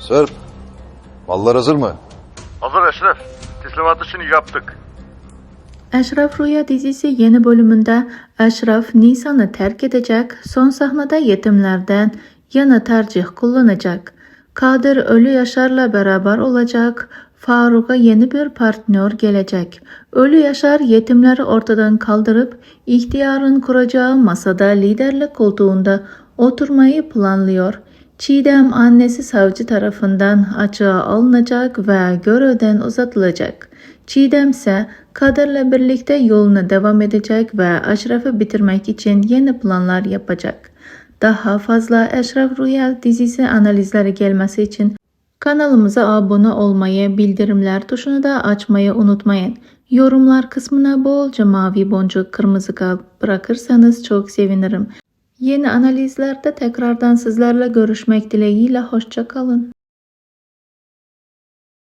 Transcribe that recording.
Sırp, mallar hazır mı? Hazır Eşref. Teslimat işini yaptık. Eşref Rüya dizisi yeni bölümünde Eşref Nisan'ı terk edecek, son sahnede yetimlerden yana tercih kullanacak. Kadir Ölü Yaşar'la beraber olacak, Faruk'a yeni bir partner gelecek. Ölü Yaşar yetimleri ortadan kaldırıp ihtiyarın kuracağı masada liderlik koltuğunda oturmayı planlıyor. Çiğdem annesi savcı tarafından açığa alınacak ve görevden uzatılacak. Çiğdem ise Kadir'le birlikte yoluna devam edecek ve Eşref'i bitirmek için yeni planlar yapacak. Daha fazla Eşref Rüya dizisi analizleri gelmesi için kanalımıza abone olmayı, bildirimler tuşunu da açmayı unutmayın. Yorumlar kısmına bolca mavi boncuk, kırmızı kalp bırakırsanız çok sevinirim. Yeni analizlerde tekrardan sizlerle görüşmek dileğiyle, hoşça kalın.